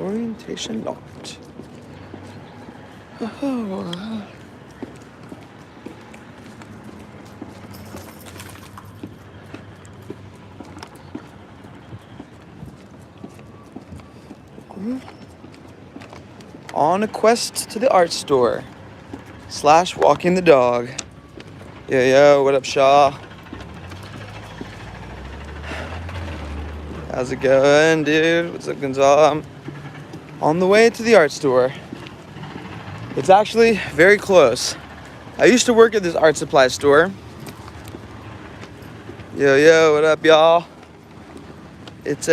Orientation locked. Oh. On a quest to the art store / walking the dog. Yo, what up, Shaw? How's it going, dude? What's up, Gonzalo? I'm on the way to the art store. It's actually very close. I used to work at this art supply store. Yo, what up, y'all? It's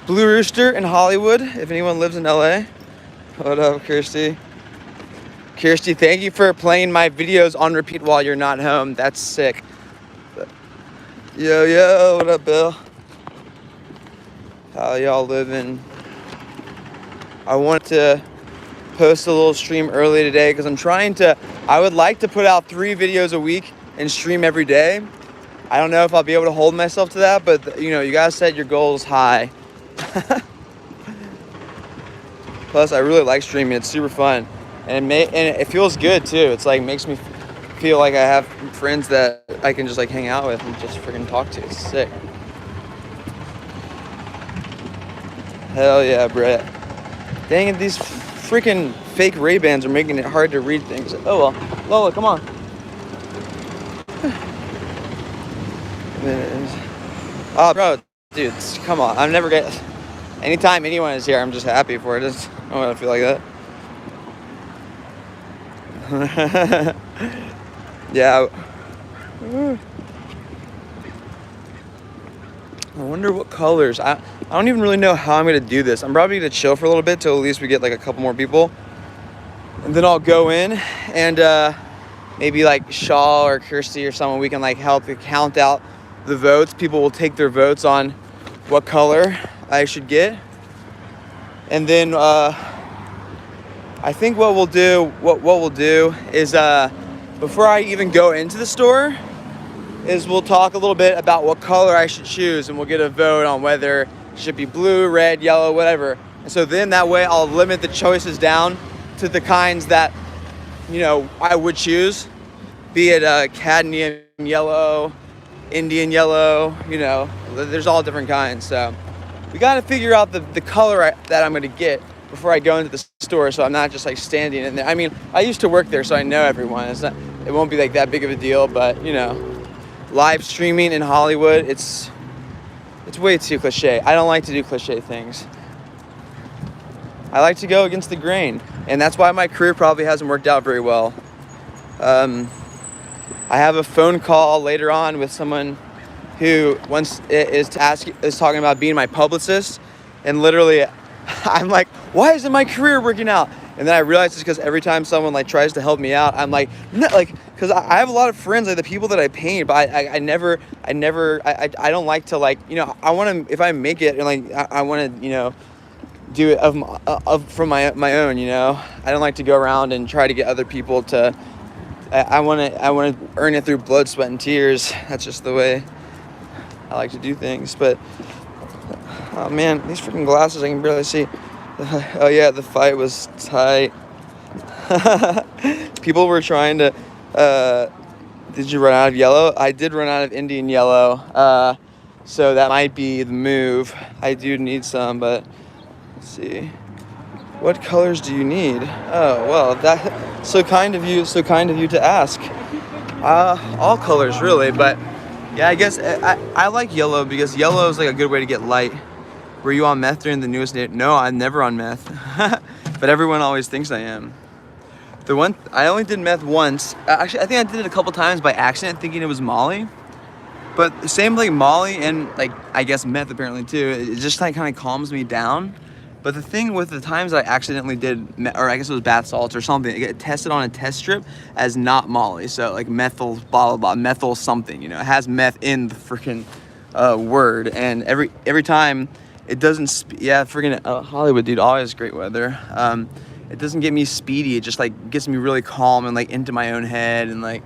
Blue Rooster in Hollywood, if anyone lives in LA. What up, Kirsty? Kirsty, thank you for playing my videos on repeat while you're not home. That's sick. Yo, what up, Bill? How y'all living? I wanted to post a little stream early today because I would like to put out 3 videos a week and stream every day. I don't know if I'll be able to hold myself to that, but you know, you guys set your goals high. Plus, I really like streaming. It's super fun, and it feels good too. It's like makes me feel like I have friends that I can just like hang out with and just freaking talk to. It's sick. Hell yeah, Brett. Dang it, these freaking fake Ray-Bans are making it hard to read things. Oh well, Lola, come on. Oh, bro, dude, come on. I'm never get. Anytime anyone is here, I'm just happy for it. I don't want to feel like that. Yeah. I wonder what colors. I don't even really know how I'm going to do this. I'm probably going to chill for a little bit till at least we get like a couple more people. And then I'll go in and maybe like Shaw or Kirsty or someone, we can like help count out the votes. People will take their votes on what color I should get. And then I think what we'll do is before I even go into the store is we'll talk a little bit about what color I should choose, and we'll get a vote on whether it should be blue, red, yellow, whatever. And so then that way I'll limit the choices down to the kinds that, you know, I would choose, be it cadmium yellow, Indian yellow, you know, there's all different kinds. So we got to figure out the color that I'm going to get before I go into the store, so I'm not just like standing in there. I mean, I used to work there, so I know everyone. It won't be like that big of a deal, but you know, live streaming in Hollywood, it's way too cliche. I don't like to do cliche things. I like to go against the grain, and that's why my career probably hasn't worked out very well. I have a phone call later on with someone who is talking about being my publicist, and literally I'm like, why isn't my career working out? And then I realized it's because every time someone like tries to help me out, I'm like, no, like, because I have a lot of friends, like the people that I paint, but I don't like to like, you know, I want to, if I make it and like, I want to, you know, do it from my own, you know. I don't like to go around and try to get other people to. I want to earn it through blood, sweat, and tears. That's just the way I like to do things. But oh man, these freaking glasses, I can barely see. Oh yeah, the fight was tight. People were trying to. Did you run out of yellow? I did run out of Indian yellow. So that might be the move. I do need some, but let's see. What colors do you need? Oh, well, that so kind of you to ask. All colors really, but yeah, I guess I like yellow because yellow is like a good way to get light. Were you on meth during the newest day? No, I'm never on meth. But everyone always thinks I am. I only did meth once. Actually, I think I did it a couple times by accident thinking it was Molly. But same like Molly and like I guess meth apparently too. It just like kind of calms me down. But the thing with the times I accidentally did, or I guess it was bath salts or something, it got tested on a test strip as not Molly. So like methyl, blah, blah, blah, methyl something, you know, it has meth in the freaking word. And every time it doesn't, freaking Hollywood, dude, always great weather. It doesn't get me speedy. It just like gets me really calm and like into my own head and like,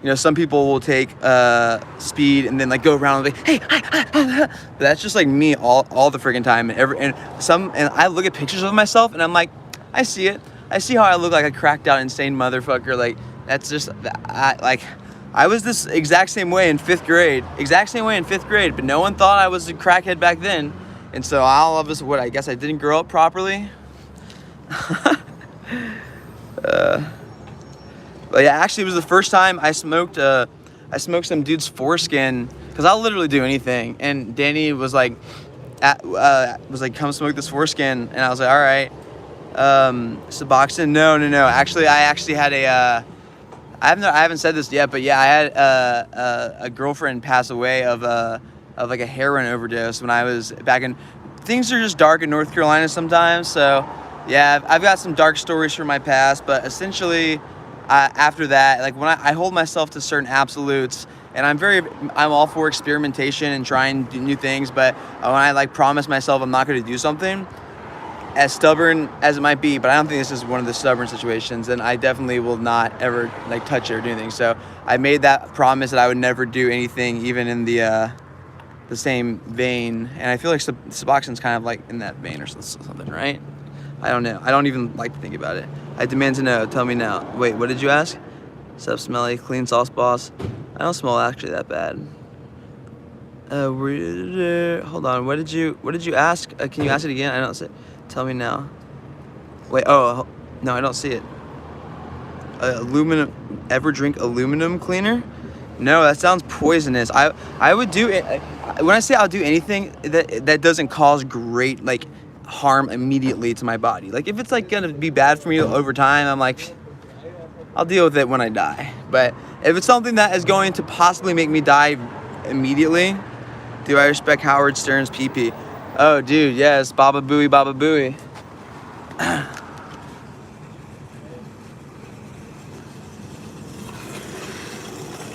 you You know, some people will take speed and then like go around and like, hey, but that's just like me all the freaking time. And I look at pictures of myself and I'm like, I see it. I see how I look like a cracked out insane motherfucker. Like that's just I was this exact same way in 5th grade. But no one thought I was a crackhead back then. And so all of us, I guess I didn't grow up properly. But yeah, actually, it was the first time I smoked some dude's foreskin, because I'll literally do anything. And Danny was like, come smoke this foreskin, and I was like, all right. Suboxone? No. Actually, I had I haven't said this yet, but yeah, I had a girlfriend pass away of like a heroin overdose when I was back in. Things are just dark in North Carolina sometimes, so yeah, I've got some dark stories from my past, but essentially. After that, like when I hold myself to certain absolutes, and I'm all for experimentation and trying new things, but when I like promise myself I'm not going to do something, as stubborn as it might be, but I don't think this is one of the stubborn situations, and I definitely will not ever like touch it or do anything. So I made that promise that I would never do anything, even in the same vein, and I feel like Suboxone's kind of like in that vein or something, right? I don't know. I don't even like to think about it. I demand to know. Tell me now. Wait, what did you ask? Sup, Smelly? Clean sauce boss? I don't smell actually that bad. Hold on. What did you ask? Can you ask it again? I don't see it. Tell me now. Wait. Oh no, I don't see it. Aluminum. Ever drink aluminum cleaner? No, that sounds poisonous. I would do it. When I say I'll do anything that doesn't cause great like harm immediately to my body. Like if it's like gonna be bad for me over time, I'm like, I'll deal with it when I die. But if it's something that is going to possibly make me die immediately, do I respect Howard Stern's pee-pee? Oh dude, yes, Baba Booey, Baba Booey.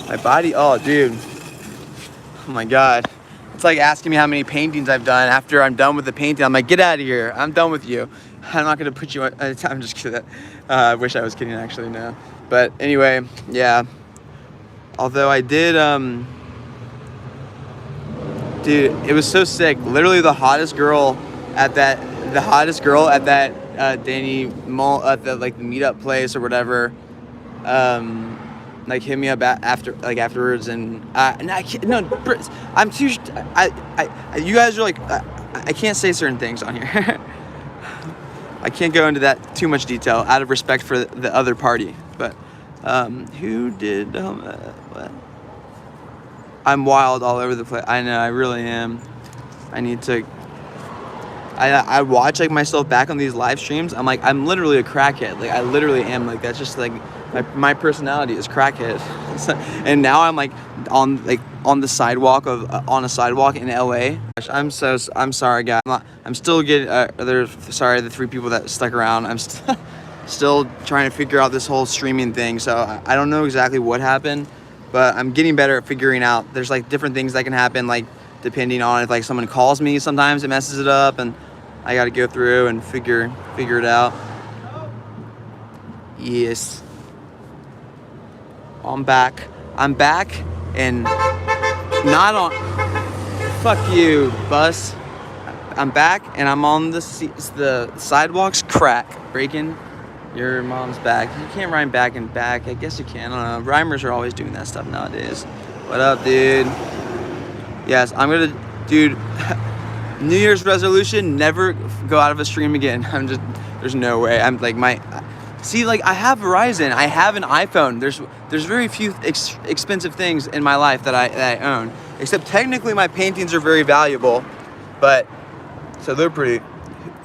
My body, oh dude, oh my god. It's like asking me how many paintings I've done. After I'm done with the painting, I'm like, get out of here. I'm done with you. I'm not going to put you on. I'm just kidding. I wish I was kidding, actually, no. But anyway, yeah. Although I did, dude, it was so sick. Literally the hottest girl at that Danny Mall, at the meetup place or whatever, like hit me up afterwards, and I can't, no, I'm too. You guys are like, I can't say certain things on here. I can't go into that too much detail out of respect for the other party. But who did what? I'm wild all over the place. I know, I really am. I need to. I watch like myself back on these live streams. I'm like, I'm literally a crackhead. Like I literally am. Like that's just like. My personality is crackhead, and now I'm like on the sidewalk on a sidewalk in LA. I'm sorry, guys. I'm still getting. Sorry, the 3 people that stuck around. I'm still trying to figure out this whole streaming thing. So I don't know exactly what happened, but I'm getting better at figuring out. There's like different things that can happen, like depending on if like someone calls me. Sometimes it messes it up, and I got to go through and figure it out. Yes. I'm back, and not on. Fuck you, bus. I'm back, and I'm on the sidewalk's crack, breaking your mom's back. You can't rhyme back and back. I guess you can. I don't know. Rhymers are always doing that stuff nowadays. What up, dude? Yes, I'm gonna, dude. New Year's resolution: never go out of a stream again. There's no way. I'm like See, like I have Verizon, I have an iPhone. There's very few expensive things in my life that I own. Except technically my paintings are very valuable, but so they're pretty.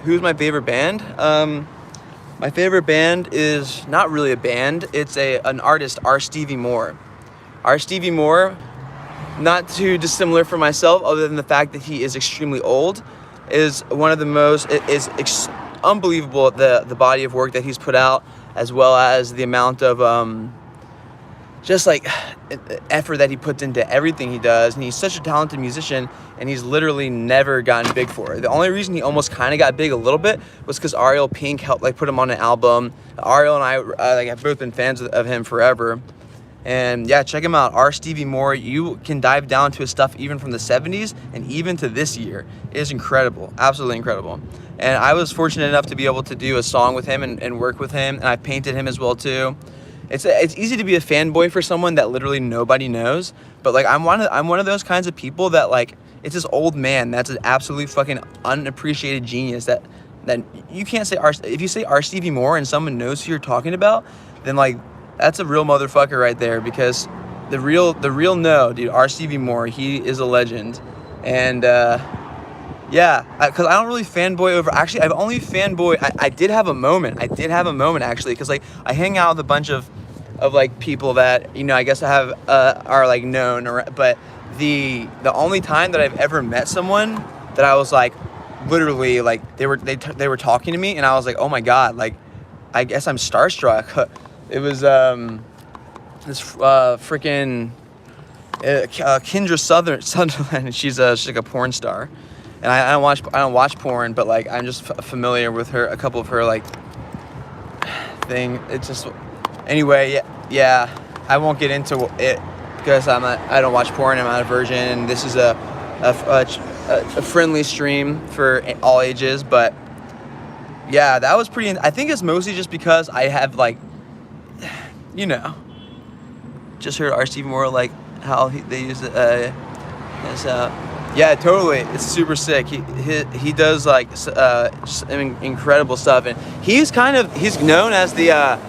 Who's my favorite band? My favorite band is not really a band. It's an artist, R. Stevie Moore. R. Stevie Moore, not too dissimilar from myself, other than the fact that he is extremely old, is one of the most unbelievable the body of work that he's put out, as well as the amount of just like effort that he puts into everything he does. And he's such a talented musician, and he's literally never gotten big for it. The only reason he almost kind of got big a little bit was because Ariel Pink helped like put him on an album. Ariel and I have both been fans of him forever, And yeah, check him out, R. Stevie Moore. You can dive down to his stuff even from the 70s and even to this year. It is incredible, absolutely incredible. And I was fortunate enough to be able to do a song with him and work with him, and I painted him as well too. It's easy to be a fanboy for someone that literally nobody knows, but like I'm one of those kinds of people that like, it's this old man that's an absolutely fucking unappreciated genius that you can't say if you say R. Stevie Moore and someone knows who you're talking about, then like that's a real motherfucker right there, because the real no, dude, R. Stevie Moore, he is a legend. And yeah, because I don't really fanboy over, actually I've only fanboy, I did have a moment actually, because like I hang out with a bunch of like people that, you know, I guess I have are like known, but the only time that I've ever met someone that I was like literally like they were talking to me and I was like, oh my god, like I guess I'm starstruck. It was this freaking Kendra Sunderland. She's like a porn star, and I don't watch porn, but like I'm just familiar with her, a couple of her like thing. It's just, anyway, yeah. I won't get into it because I don't watch porn. I'm not a virgin, and this is a friendly stream for all ages. But yeah, that was pretty. I think it's mostly just because I have like, you know, just heard R. Stevie Moore, like how they use it. Yeah, totally. It's super sick. He does like incredible stuff, and he's known as the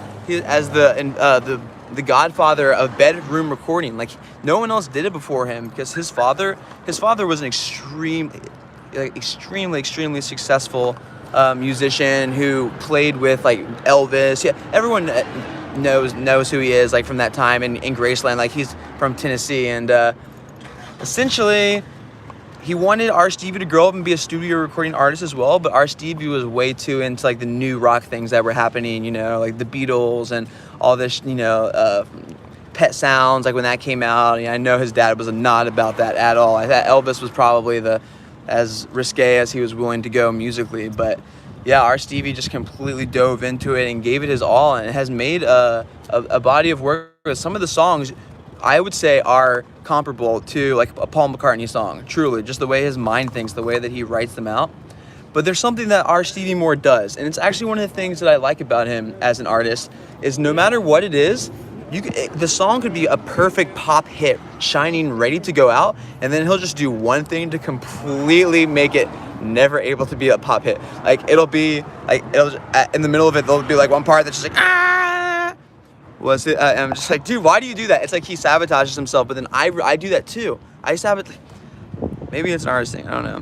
godfather of bedroom recording. Like no one else did it before him, because his father was an extremely successful musician who played with like Elvis. Yeah, everyone knows who he is, like from that time in Graceland. Like he's from Tennessee, and essentially he wanted R. Stevie to grow up and be a studio recording artist as well, but R. Stevie was way too into like the new rock things that were happening, you know, like the Beatles and all this, you know, Pet Sounds, like when that came out. I know his dad was not about that at all. I thought Elvis was probably as risque as he was willing to go musically, but yeah, R. Stevie just completely dove into it and gave it his all, and it has made a body of work. Some of the songs I would say are comparable to like a Paul McCartney song, truly, just the way his mind thinks, the way that he writes them out. But there's something that R. Stevie Moore does, and it's actually one of the things that I like about him as an artist, is no matter what it is, the song could be a perfect pop hit, shining, ready to go out, and then he'll just do one thing to completely make it never able to be a pop hit. Like it'll be like, in the middle of it, there'll be like one part that's just like, ah! Was it? I'm just like, dude, why do you do that? It's like he sabotages himself, but then I do that too. I sabotage. Maybe it's an artist thing. I don't know.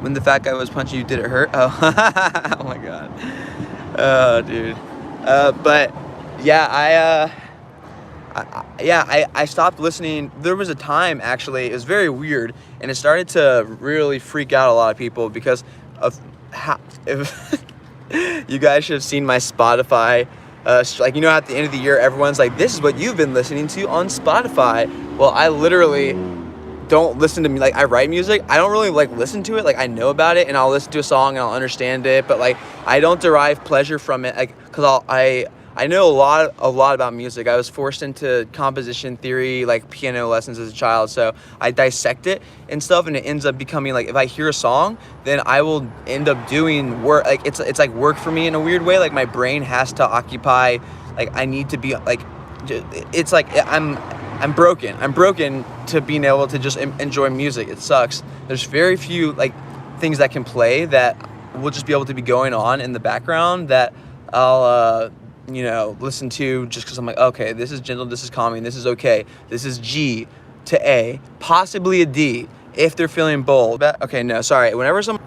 When the fat guy was punching you, did it hurt? Oh, oh my god. Oh, dude. But yeah, I stopped listening. There was a time, actually, it was very weird, and it started to really freak out a lot of people because of how. You guys should have seen my Spotify. Like, you know, at the end of the year, everyone's like, this is what you've been listening to on Spotify. Well, I literally don't listen to me. Like, I write music. I don't really like listen to it. Like, I know about it and I'll listen to a song and I'll understand it, but like I don't derive pleasure from it. Like, cause I know a lot about music. I was forced into composition theory, like piano lessons as a child. So I dissect it and stuff, and it ends up becoming like, if I hear a song, then I will end up doing work. Like it's like work for me in a weird way. Like my brain has to occupy. Like I need to be like, it's like I'm broken. I'm broken to being able to just enjoy music. It sucks. There's very few like things that can play that will just be able to be going on in the background that I'll you know, listen to just because I'm like, okay, this is gentle, this is calming, this is okay, this is G to A, possibly a D if they're feeling bold. Okay, no, sorry. Whenever someone,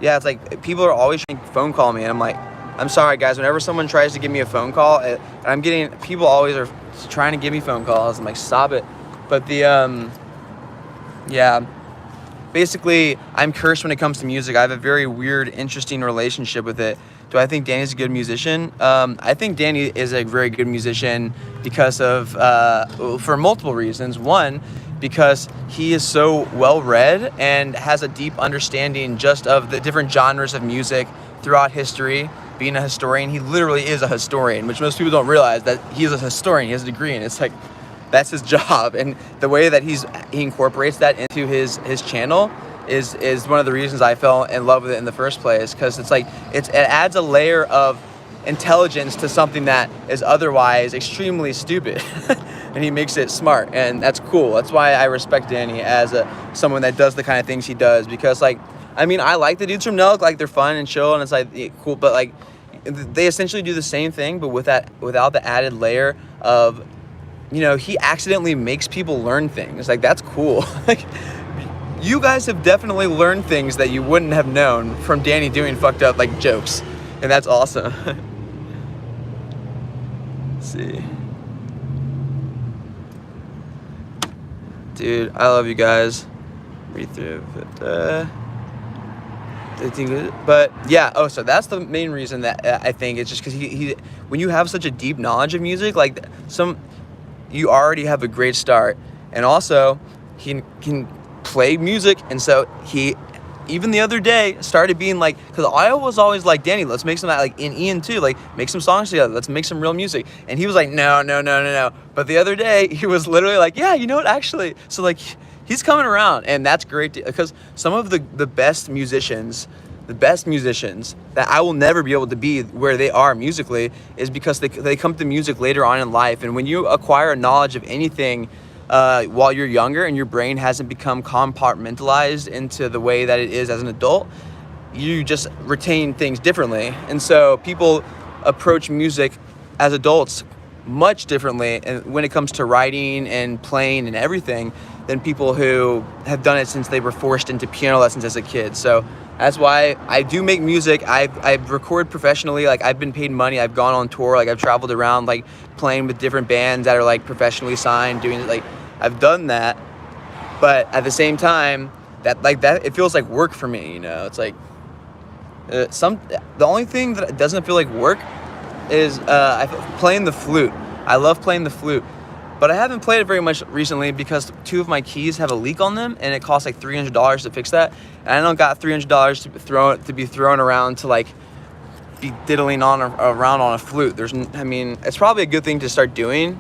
yeah, it's like people are always trying to phone call me, and I'm like, I'm sorry guys. Whenever someone tries to give me a phone call, and I'm getting, people always are trying to give me phone calls. I'm like, stop it. But the yeah, basically, I'm cursed when it comes to music. I have a very weird, interesting relationship with it. Do I think Danny's a good musician? I think Danny is a very good musician because of, for multiple reasons. One, because he is so well-read and has a deep understanding just of the different genres of music throughout history. being a historian. He literally is a historian, which most people don't realize, that he is a historian. He has a degree, and it's like, that's his job. And the way that he incorporates that into his channel is one of the reasons I fell in love with it in the first place, because it's like it adds a layer of intelligence to something that is otherwise extremely stupid. And he makes it smart, and that's cool. That's why I respect Danny as someone that does the kind of things he does, because like, I mean, I like the dudes from Nelk, like they're fun and chill, and it's like cool, but like they essentially do the same thing, but without the added layer of, you know, he accidentally makes people learn things. Like, that's cool. Like, you guys have definitely learned things that you wouldn't have known from Danny doing fucked up like jokes, and that's awesome. Let's see. Dude, I love you guys. Read through it. But yeah, so that's the main reason that I think it's just because he when you have such a deep knowledge of music, like you already have a great start, and also he can play music, and so he even the other day started being like, because I was always like, Danny, let's make some, like in Ian too, like make some songs together, let's make some real music, and he was like, no. But the other day he was literally like, yeah, you know what, actually, so like he's coming around, and that's great because some of the best musicians that I will never be able to be where they are musically is because they come to music later on in life. And when you acquire a knowledge of anything while you're younger and your brain hasn't become compartmentalized into the way that it is as an adult, you just retain things differently. And so people approach music as adults much differently, and when it comes to writing and playing and everything, than people who have done it since they were forced into piano lessons as a kid. So that's why I do make music. I record professionally. Like, I've been paid money. I've gone on tour. Like, I've traveled around, like playing with different bands that are like professionally signed, doing like, I've done that. But at the same time, that it feels like work for me. You know, it's like the only thing that doesn't feel like work is playing the flute. I love playing the flute. But I haven't played it very much recently because 2 of my keys have a leak on them, and it costs like $300 to fix that. And I don't got $300 to be thrown around to like be diddling around on a flute. It's probably a good thing to start doing.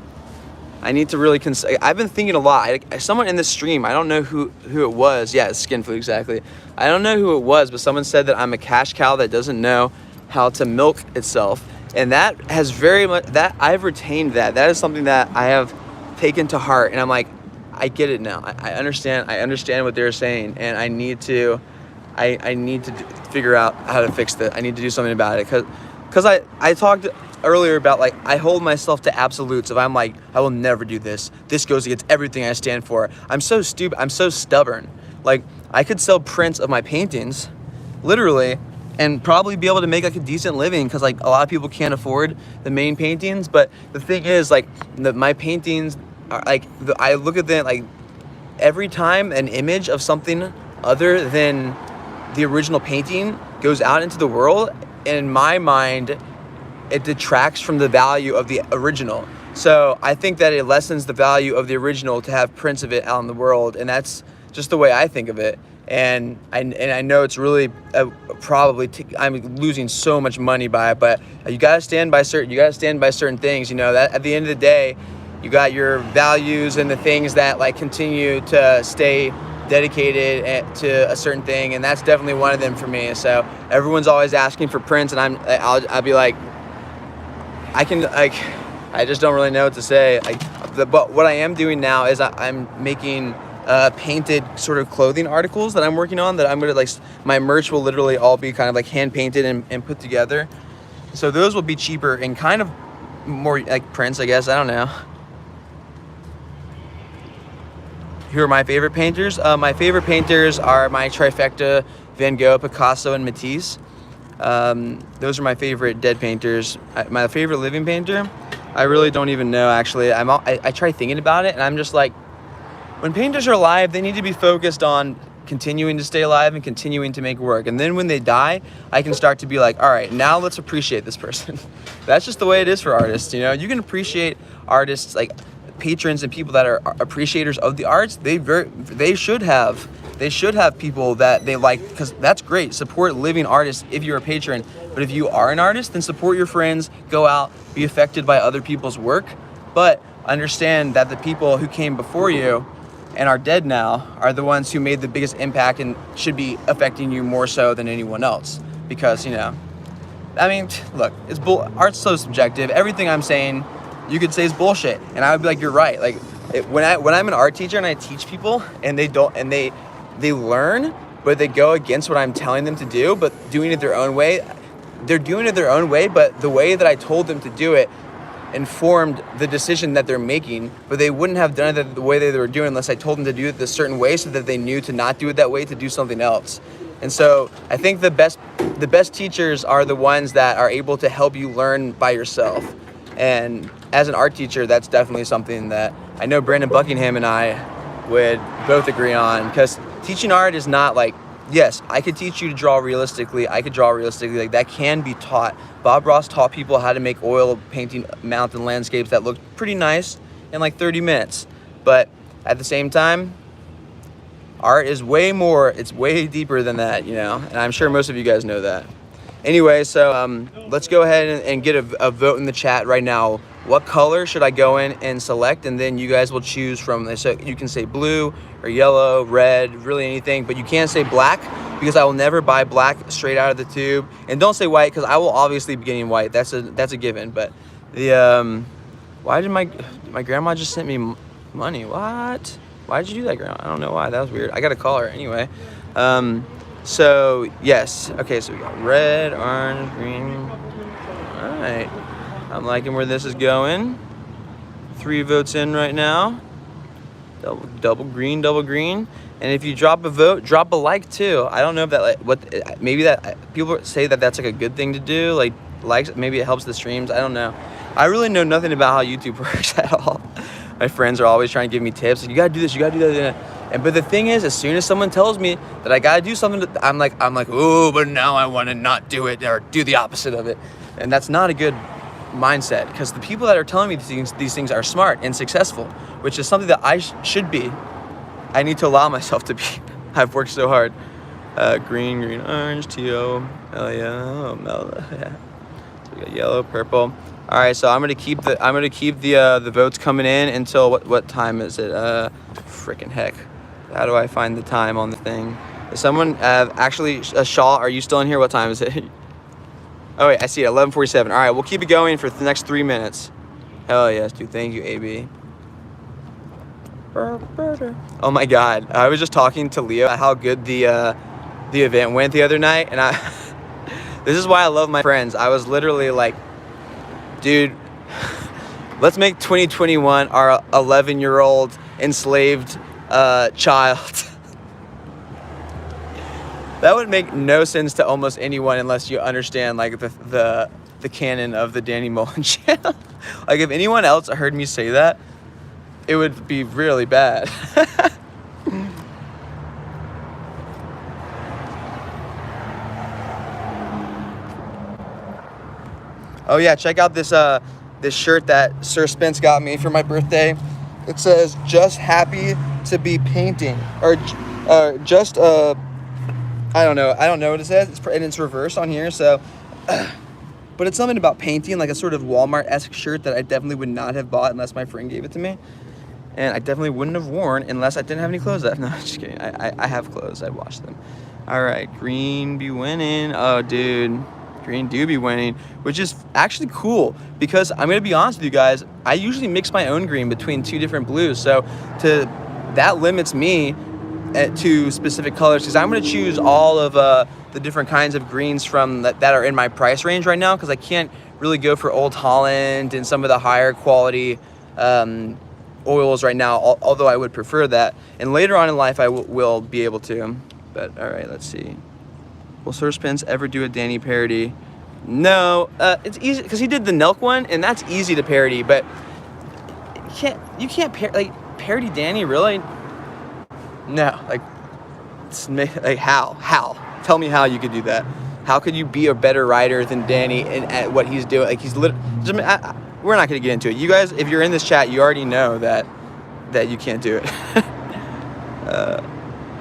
I need to really I've been thinking a lot. Someone in the stream, I don't know who it was. Yeah, it's Skin Flute, exactly. I don't know who it was, but someone said that I'm a cash cow that doesn't know how to milk itself. And that has very much, that I've retained that. That is something that I have taken to heart, and I'm like, I get it now. I understand what they're saying, and I need to figure out how to fix that. I need to do something about it, because I talked earlier about, like, I hold myself to absolutes. If I'm like, I will never do this goes against everything I stand for. I'm so stupid. I'm so stubborn. Like, I could sell prints of my paintings, literally, and probably be able to make like a decent living, because like a lot of people can't afford the main paintings. But the thing is, like, my paintings are like, I look at them, like, every time an image of something other than the original painting goes out into the world, in my mind it detracts from the value of the original. So I think that it lessens the value of the original to have prints of it out in the world, and that's just the way I think of it. And I know it's really I'm losing so much money by it, but you gotta stand by certain things. You know, that at the end of the day, you got your values and the things that like continue to stay dedicated to a certain thing, and that's definitely one of them for me. So everyone's always asking for prints, and I'll be like, I just don't really know what to say. But what I am doing now is I'm making painted sort of clothing articles that I'm working on, that I'm gonna like, my merch will literally all be kind of like hand painted and put together. So those will be cheaper and kind of more like prints, I guess. I don't know. Who are my favorite painters? My favorite painters are my trifecta: Van Gogh, Picasso, and Matisse. Those are my favorite dead painters. My favorite living painter, I really don't even know, actually. I try thinking about it, and I'm just like, when painters are alive, they need to be focused on continuing to stay alive and continuing to make work. And then when they die, I can start to be like, all right, now let's appreciate this person. That's just the way it is for artists, you know? You can appreciate artists, like patrons and people that are appreciators of the arts. They should have They should have people that they like, because that's great. Support living artists if you're a patron. But if you are an artist, then support your friends, go out, be affected by other people's work. But understand that the people who came before you and are dead now are the ones who made the biggest impact and should be affecting you more so than anyone else. Because, you know, I mean, look, art's so subjective. Everything I'm saying, you could say is bullshit. And I would be like, you're right. Like, when I'm an art teacher and I teach people and they learn, but they go against what I'm telling them to do, but doing it their own way, they're doing it their own way, but the way that I told them to do it informed the decision that they're making, but they wouldn't have done it the way they were doing unless I told them to do it the certain way so that they knew to not do it that way, to do something else. And so I think the best teachers are the ones that are able to help you learn by yourself. And as an art teacher, that's definitely something that I know Brandon Buckingham and I would both agree on, because teaching art is not like, yes, I could teach you to draw realistically. I could draw realistically. Like, that can be taught. Bob Ross taught people how to make oil painting mountain landscapes that looked pretty nice in like 30 minutes. But at the same time, art is way more, it's way deeper than that, you know? And I'm sure most of you guys know that. Anyway, so let's go ahead and get a vote in the chat right now. What color should I go in and select? And then you guys will choose from, so you can say blue or yellow, red, really anything, but you can't say black, because I will never buy black straight out of the tube. And don't say white, because I will obviously be getting white. That's a given. But the why did my grandma just sent me money? What? Why did you do that, grandma? I don't know why. That was weird. I gotta call her anyway. So yes, okay, so we got red, orange, green. All right, I'm liking where this is going. 3 votes in right now. Double green. And if you drop a vote, drop a like too. I don't know if that, like, maybe that people say that that's like a good thing to do, like likes, maybe it helps the streams. I don't know. I really know nothing about how YouTube works at all. My friends are always trying to give me tips. Like, you gotta do this, you gotta do that. But the thing is, as soon as someone tells me that I gotta do something, I'm like, oh, but now I want to not do it or do the opposite of it. And that's not a good mindset, because the people that are telling me these things are smart and successful, which is something that I should be. I need to allow myself to be. I've worked so hard. Green, orange, teal, yeah. So we got yellow, purple. All right, so I'm gonna keep the votes coming in until what time is it? Freaking heck! How do I find the time on the thing? Is someone actually Shaw? Are you still in here? What time is it? Oh wait, I see it. 11:47. All right, we'll keep it going for the next 3 minutes. Hell yes, dude. Thank you, AB. Oh my God, I was just talking to Leo about how good the event went the other night, and this is why I love my friends. I was literally like, dude, let's make 2021 our 11-year-old enslaved child. That would make no sense to almost anyone unless you understand like the canon of the Danny Mullen channel. Like, if anyone else heard me say that, it would be really bad. Oh yeah, check out this shirt that Sir Spence got me for my birthday. It says, "Just happy to be painting," or just I don't know what it says. And it's reversed on here, so. But it's something about painting, like a sort of Walmart-esque shirt that I definitely would not have bought unless my friend gave it to me. And I definitely wouldn't have worn unless I didn't have any clothes left. No, just kidding. I have clothes. I washed them. All right, green be winning. Oh, dude. Green do be winning, which is actually cool, because I'm going to be honest with you guys, I usually mix my own green between 2 different blues. So that limits me to specific colors, because I'm going to choose all of the different kinds of greens from that are in my price range right now, because I can't really go for Old Holland and some of the higher quality oils right now, although I would prefer that. And later on in life, I will be able to. But all right, let's see. Will Sir Spence ever do a Danny parody? No, it's easy, because he did the Nelk one, and that's easy to parody. But you can't parody Danny, really? No, like how? Tell me how you could do that. How could you be a better writer than Danny at what he's doing? Like, he's literally. We're not gonna get into it. You guys, if you're in this chat, you already know that you can't do it.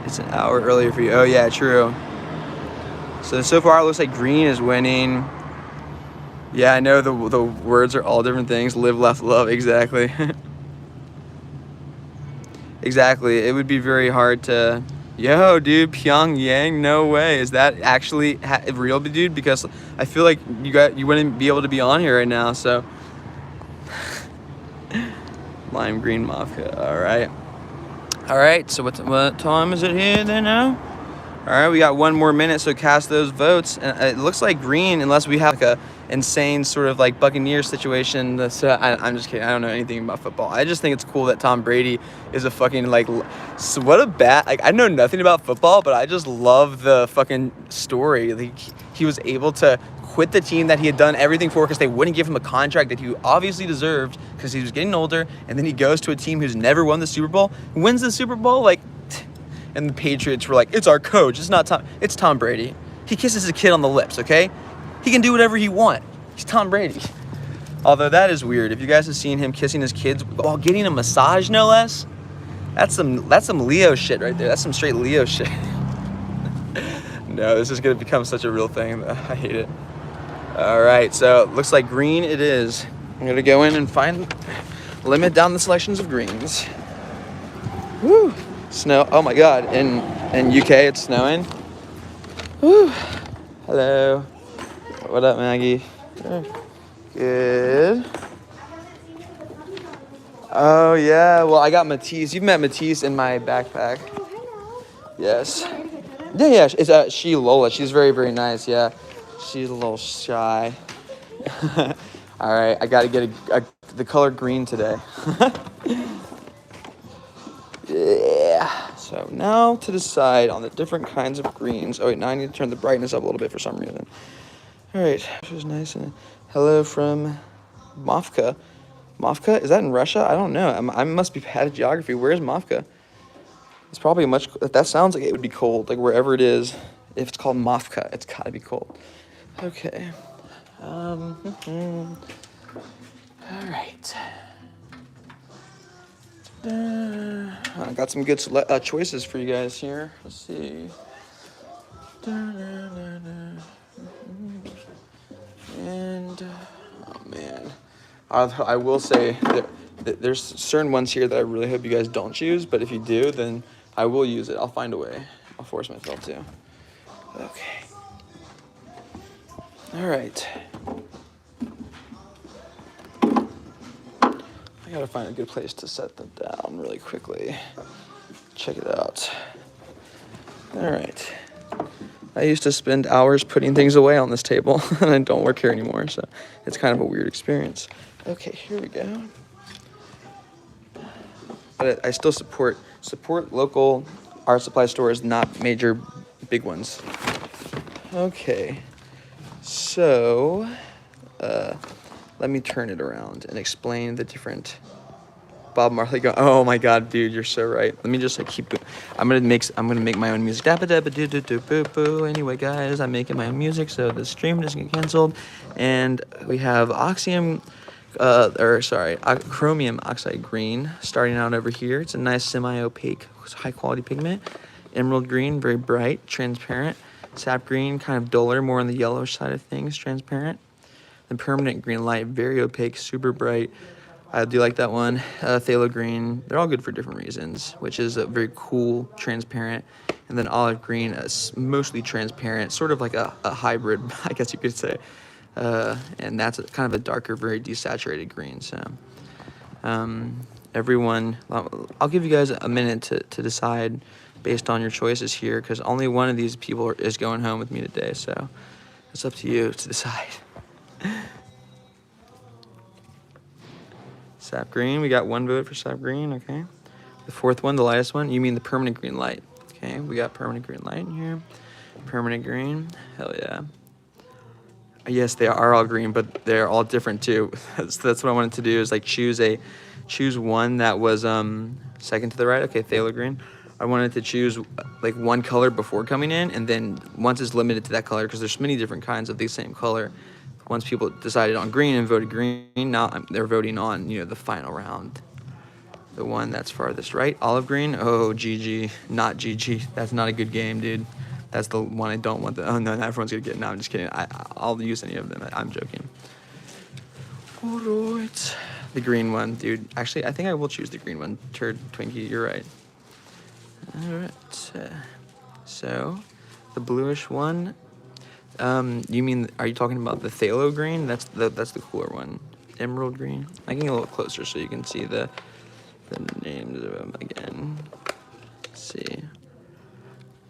It's an hour earlier for you. Oh yeah, true. So far it looks like green is winning. Yeah, I know the words are all different things. Live, laugh, love. Exactly. Exactly. It would be very hard to. Yo, dude, Pyongyang. No way. Is that actually real, dude? Because I feel like you wouldn't be able to be on here right now. So. Lime green Mafka. All right. All right. So what time is it here then now? All right, we got 1 more minute, so cast those votes. And it looks like green, unless we have like a insane sort of like Buccaneer situation. That's I'm just kidding. I don't know anything about football. I just think it's cool that Tom Brady is a fucking like. So what a bat! Like I know nothing about football, but I just love the fucking story. Like he was able to quit the team that he had done everything for because they wouldn't give him a contract that he obviously deserved because he was getting older, and then he goes to a team who's never won the Super Bowl, wins the Super Bowl, like. And the Patriots were like, it's our coach. It's not Tom. It's Tom Brady. He kisses his kid on the lips, okay? He can do whatever he wants. He's Tom Brady. Although that is weird. If you guys have seen him kissing his kids while getting a massage, no less, that's some Leo shit right there. That's some straight Leo shit. No, this is gonna become such a real thing. I hate it. All right, so it looks like green it is. I'm gonna go in and limit down the selections of greens. Woo. Snow. Oh my God! In UK, it's snowing. Woo. Hello. What up, Maggie? Good. Oh yeah. Well, I got Matisse. You've met Matisse in my backpack. Yes. Yeah. It's she Lola. She's very, very nice. Yeah. She's a little shy. All right. I gotta get the color green today. Yeah. So now to decide on the different kinds of greens. Oh wait, now I need to turn the brightness up a little bit for some reason. All right, this is nice. And hello from Mafka. Mafka, is that in Russia? I don't know. I must be bad at geography. Where's Mafka? It's probably that sounds like it would be cold, like wherever it is. If it's called Mafka, it's gotta be cold. Okay. All right. I got some good choices for you guys here. Let's see. And oh man, I will say that there's certain ones here that I really hope you guys don't choose. But if you do, then I will use it. I'll find a way. I'll force myself to. Okay. All right. I gotta find a good place to set them down really quickly. Check it out. All right. I used to spend hours putting things away on this table, and I don't work here anymore, so it's kind of a weird experience. Okay, here we go. But I still support local art supply stores, not major big ones. Okay, so let me turn it around and explain the different Bob Marley go. Oh my God, dude, you're so right. Let me just like keep it. I'm gonna make my own music. Dabba dabba doo doo doo boo boo. Anyway, guys, I'm making my own music, so the stream doesn't get canceled. And we have chromium oxide green starting out over here. It's a nice semi-opaque, high quality pigment. Emerald green, very bright, transparent. Sap green, kind of duller, more on the yellowish side of things, transparent. Then permanent green light, very opaque, super bright. I do like that one. Phthalo green, they're all good for different reasons, which is a very cool, transparent. And then olive green, mostly transparent, sort of like a hybrid, I guess you could say. And that's kind of a darker, very desaturated green. So everyone, I'll give you guys a minute to decide based on your choices here, because only one of these people is going home with me today. So it's up to you to decide. Sap green, we got 1 vote for sap green, okay. The fourth one, the lightest one, you mean the permanent green light. Okay, we got permanent green light in here. Permanent green, hell yeah. Yes, they are all green, but they're all different too. That's what I wanted to do, is like choose one that was second to the right. Okay, phthalo green. I wanted to choose like one color before coming in, and then once it's limited to that color, because there's many different kinds of the same color. Once people decided on green and voted green, now they're voting on, the final round. the one that's farthest right, olive green. Oh, GG, not GG. That's not a good game, dude. That's the one I don't want. Oh no, everyone's gonna get. No, I'm just kidding. I'll use any of them. I'm joking. All right, the green one, dude. Actually, I think I will choose the green one. Turd Twinkie, you're right. All right. So, the bluish one. You mean? Are you talking about the phthalo green? That's the cooler one. Emerald green. I can get a little closer so you can see the names of them again. Let's see.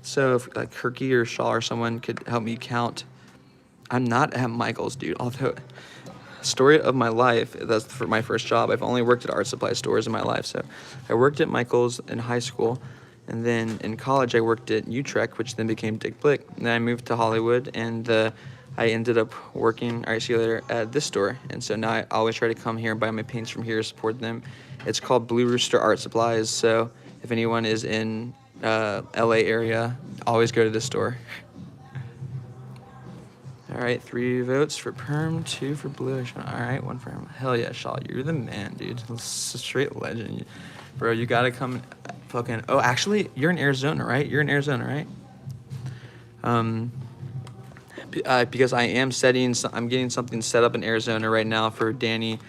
So if like Kirky or Shaw or someone could help me count. I'm not at Michael's, dude. Although, story of my life. That's for my first job. I've only worked at art supply stores in my life. So I worked at Michael's in high school. And then in college, I worked at Utrecht, which then became Dick Blick. And then I moved to Hollywood, and I ended up working, all right, see you later, at this store. And so now I always try to come here and buy my paints from here, support them. It's called Blue Rooster Art Supplies. So if anyone is in LA area, always go to this store. All right, 3 votes for Perm, 2 for Bluish. All right, 1 for him. Hell yeah, Shaw, you're the man, dude. Straight legend. Bro, you gotta come fucking... Oh, actually, you're in Arizona, right? You're in Arizona, right? Because I am I'm getting something set up in Arizona right now for Danny.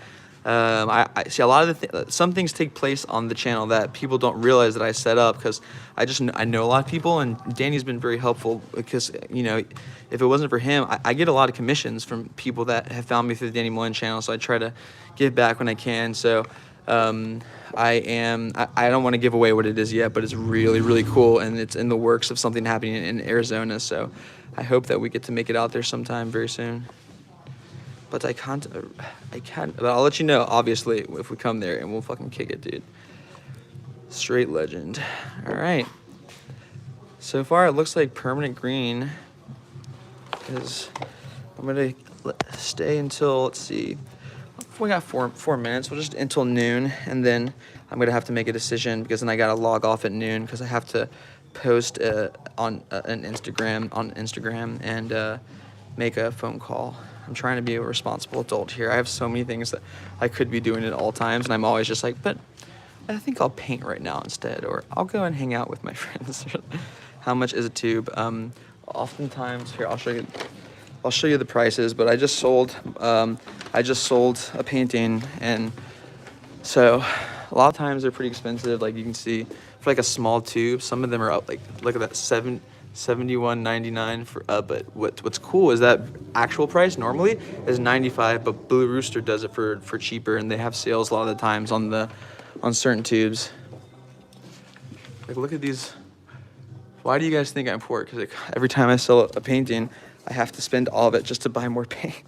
I see a lot of some things take place on the channel that people don't realize that I set up, because I know a lot of people, and Danny's been very helpful, because, you know, if it wasn't for him, I get a lot of commissions from people that have found me through the Danny Mullen channel, so I try to give back when I can. So I don't want to give away what it is yet, but it's really, really cool, and it's in the works of something happening in Arizona, so I hope that we get to make it out there sometime very soon. But I can't, but I'll let you know, obviously, if we come there, and we'll fucking kick it, dude. Straight legend. All right. So far, it looks like permanent green is, I'm going to stay until, let's see, we got 4 minutes. We'll just until noon, and then I'm going to have to make a decision, because then I got to log off at noon, because I have to post on Instagram and make a phone call. I'm trying to be a responsible adult here. I have so many things that I could be doing at all times, and I'm always just like, but I think I'll paint right now instead, or I'll go and hang out with my friends. How much is a tube? Oftentimes, here, I'll show you the prices, but I just sold a painting, and so a lot of times they're pretty expensive. Like you can see, for like a small tube, some of them are up, like, look at that, $71.99 for but what's cool is that actual price normally is $95, but Blue Rooster does it for cheaper, and they have sales a lot of the times on certain tubes. Like, look at these. Why do you guys think I'm poor? Because like, every time I sell a painting, I have to spend all of it just to buy more paint.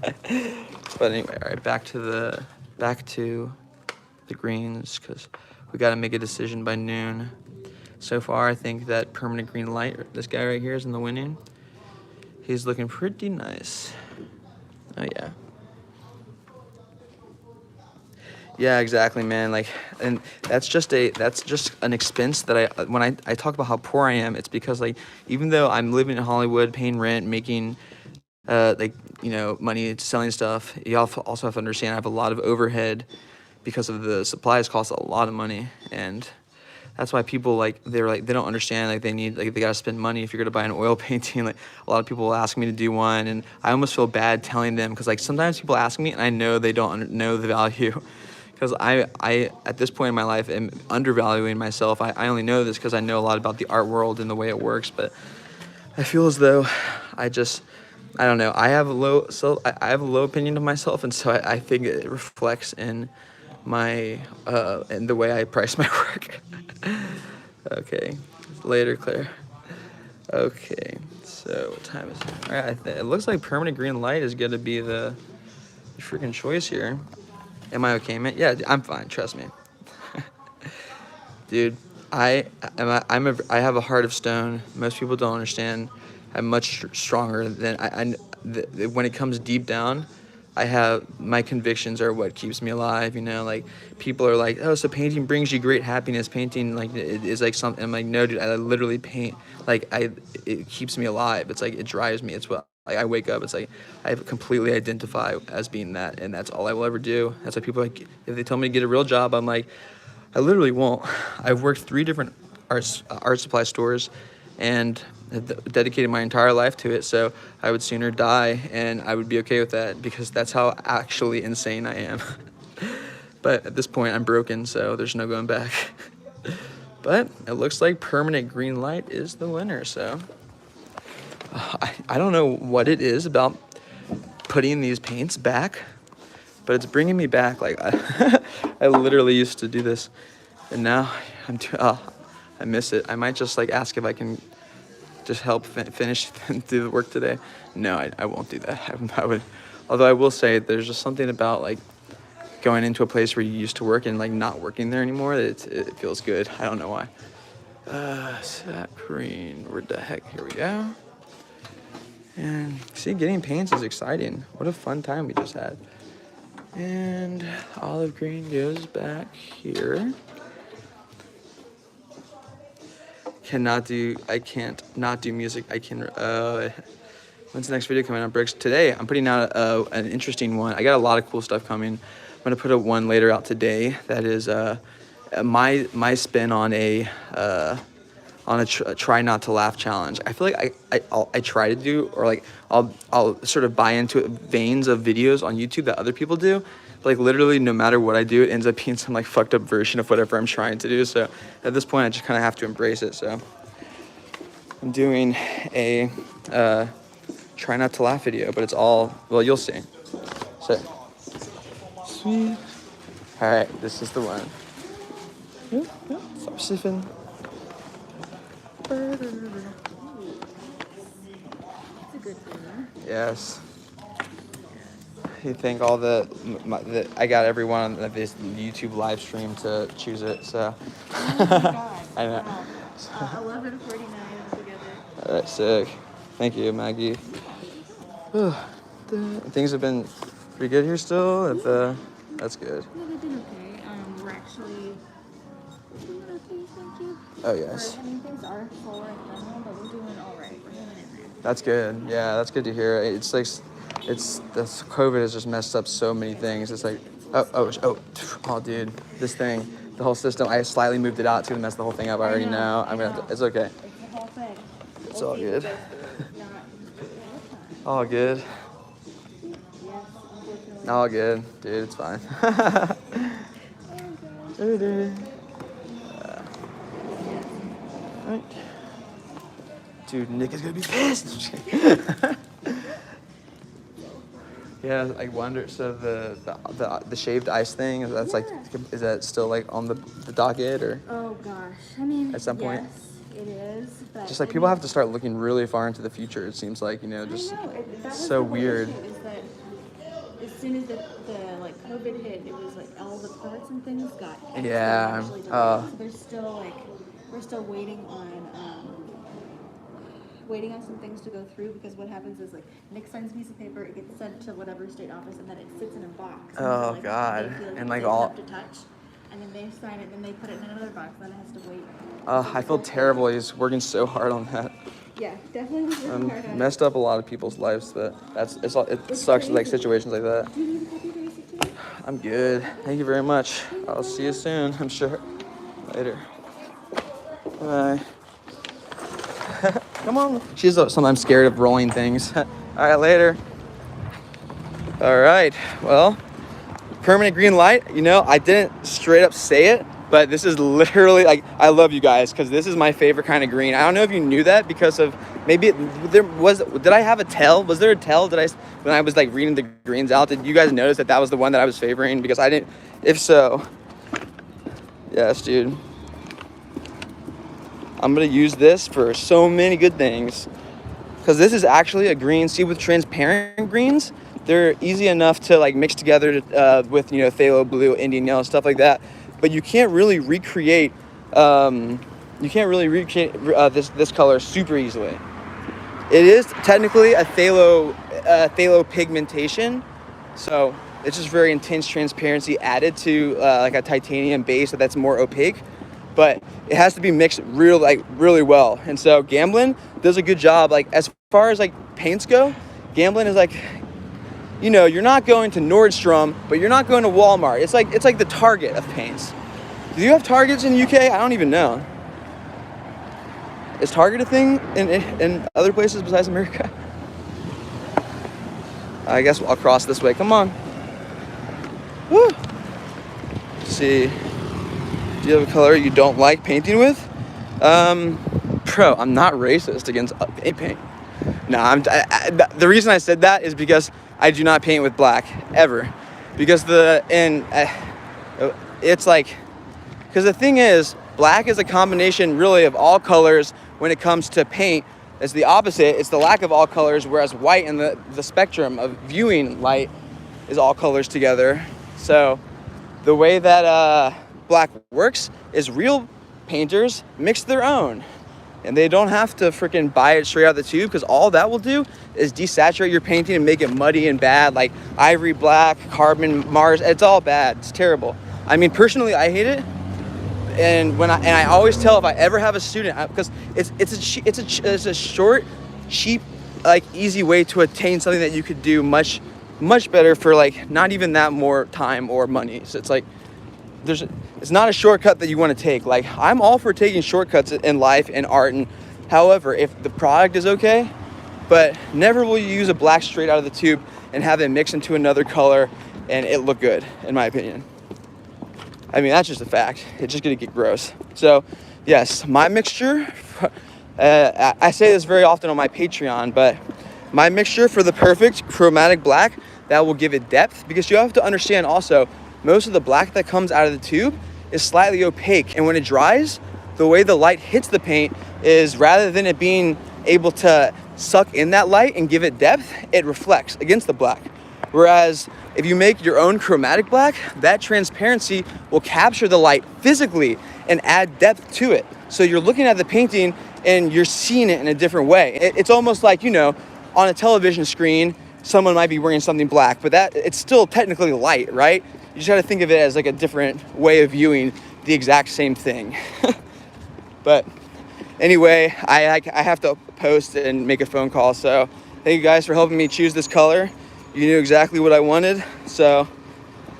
But anyway, all right, back to the greens, because we got to make a decision by noon. So far, I think that permanent green light, this guy right here, is in the winning. He's looking pretty nice. Oh yeah. Yeah, exactly, man. Like, and that's just an expense that when I talk about how poor I am, it's because, like, even though I'm living in Hollywood, paying rent, making like, you know, money selling stuff, you also have to understand I have a lot of overhead, because of the supplies cost a lot of money, and that's why people, like, they don't understand, like, they gotta spend money if you're gonna buy an oil painting. Like, a lot of people will ask me to do one, and I almost feel bad telling them, because, like, sometimes people ask me and I know they don't know the value, because I at this point in my life am undervaluing myself. I only know this because I know a lot about the art world and the way it works, but I feel as though I don't know, I have a low opinion of myself, and so I think it reflects in my and the way I price my work. Okay, later, Claire. Okay, so what time is it? All right, it looks like permanent green light is gonna be the freaking choice here. Am I okay, man? Yeah, I'm fine. Trust me, dude. I have a heart of stone. Most people don't understand. I'm much stronger than when it comes deep down. My convictions are what keeps me alive, you know. Like, people are like, oh, so painting brings you great happiness, painting, like, it is like something. I'm like, no, dude, I literally paint, like, it keeps me alive. It's like, it drives me. It's what, like, I wake up, it's like, I completely identify as being that, and that's all I will ever do. That's why people, like, if they tell me to get a real job, I'm like, I literally won't. I've worked 3 different art supply stores and dedicated my entire life to it, so I would sooner die and I would be okay with that because that's how actually insane I am. But at this point I'm broken, so there's no going back. But it looks like permanent green light is the winner, so I don't know what it is about putting these paints back, but it's bringing me back. Like I literally used to do this, and now I miss it. I might just like ask if I can just help finish do the work today. No, I won't do that. I would, although I will say there's just something about like going into a place where you used to work and like not working there anymore. It feels good. I don't know why. Sap green. Where the heck? Here we go. And see, getting paints is exciting. What a fun time we just had. And olive green goes back here. I can't not do music. I can, when's the next video coming out, Bricks? Today, I'm putting out an interesting one. I got a lot of cool stuff coming. I'm gonna put one later out today. That is my spin on a try not to laugh challenge. I feel like I try to do, or like I'll sort of buy into veins of videos on YouTube that other people do. But like literally no matter what I do, it ends up being some like fucked up version of whatever I'm trying to do. So at this point I just kind of have to embrace it. So I'm doing a try not to laugh video, but it's all, well, you'll see. So sweet. All right, this is the one. Stop sniffing. It's a good thing. Yes. You think all I got everyone on this YouTube live stream to choose it, so. Oh my God. I know. Wow. 11:49 together. All right, sick. Thank you, Maggie. Things have been pretty good here still. That's good. Yeah, they've been okay. We're actually doing okay, thank you. Oh yes. I mean, things are slower in general, but we're doing all right. We're hanging in there. That's good. Yeah, that's good to hear. It's like, this COVID has just messed up so many things. It's like, oh, dude, this thing, the whole system. I slightly moved it out. It's gonna mess the whole thing up. I already know. I'm gonna. It's okay. It's the whole thing. It's all good. Not, All good. yes, unfortunately. All good, dude. It's fine. Right. Dude, Nick is gonna be pissed. Yeah, I wonder. So the shaved ice thing, that's like, is that still like on the docket or? Oh gosh, I mean, At some point? yes, it is. But Just like people have to start looking really far into the future. It seems like, just I know, that was so the whole weird. issue, is that as soon as the like COVID hit, it was like all the parts and things got Yeah, exponentially delayed. So there's still like we're still waiting on some things to go through, because what happens is like Nick signs a piece of paper, it gets sent to whatever state office, and then it sits in a box. Oh, like, God. they feel And, like, safe all- enough to touch, and then they sign it, and then they put it in another box, and then it has to wait. I feel terrible. He's working so hard on that. Yeah, definitely was working hard on it. Messed up a lot of people's lives, but it sucks like situations like that. Do you need a copy of the receipt too? I'm good. Thank you very much. I'll see you soon, I'm sure. Later. Bye. Come on. She's sometimes scared of rolling things. All right, later. All right. Well, permanent green light. I didn't straight up say it, but this is literally like, I love you guys because this is my favorite kind of green. I don't know if you knew that because of maybe did I have a tell? Was there a tell? When I was like reading the greens out, did you guys notice that was the one that I was favoring? Because I didn't. If so, yes, dude. I'm gonna use this for so many good things because this is actually a green. See, with transparent greens, they're easy enough to like mix together with phthalo blue, Indian yellow, stuff like that. But you can't really recreate this color super easily. It is technically a phthalo pigmentation, so it's just very intense transparency added to like a titanium base that's more opaque. But it has to be mixed really well. And so Gamblin does a good job. Like as far as like paints go, Gamblin is like, you're not going to Nordstrom, but you're not going to Walmart. It's like the Target of paints. Do you have Targets in the UK? I don't even know. Is Target a thing in other places besides America? I guess I'll cross this way. Come on. Woo. Let's see. Do you have a color you don't like painting with? Bro, I'm not racist against paint. No, the reason I said that is because I do not paint with black ever, because it's like, because the thing is, black is a combination really of all colors. When it comes to paint, it's the opposite. It's the lack of all colors, whereas white and the spectrum of viewing light is all colors together. So the way that black works is real painters mix their own. And they don't have to freaking buy it straight out of the tube, because all that will do is desaturate your painting and make it muddy and bad, like ivory black, carbon, Mars. It's all bad. It's terrible. I mean, personally, I hate it. And I always tell, if I ever have a student, because it's a short, cheap, like easy way to attain something that you could do much better for like not even that more time or money. So it's like it's not a shortcut that you want to take. Like, I'm all for taking shortcuts in life and art, and however, if the product is okay, but never will you use a black straight out of the tube and have it mix into another color and it look good, in my opinion. I mean, that's just a fact. It's just gonna get gross. So yes, my mixture, I say this very often on my Patreon, but my mixture for the perfect chromatic black that will give it depth, because you have to understand also, most of the black that comes out of the tube is slightly opaque, and when it dries, the way the light hits the paint is, rather than it being able to suck in that light and give it depth, it reflects against the black. Whereas if you make your own chromatic black, that transparency will capture the light physically and add depth to it. So you're looking at the painting and you're seeing it in a different way. It's almost like, on a television screen, someone might be wearing something black, but it's still technically light, right? You just gotta think of it as like a different way of viewing the exact same thing. But anyway, I have to post and make a phone call. So thank you guys for helping me choose this color. You knew exactly what I wanted. So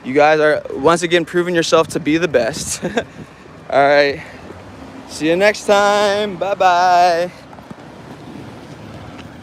you guys are once again proving yourself to be the best. All right. See you next time. Bye-bye.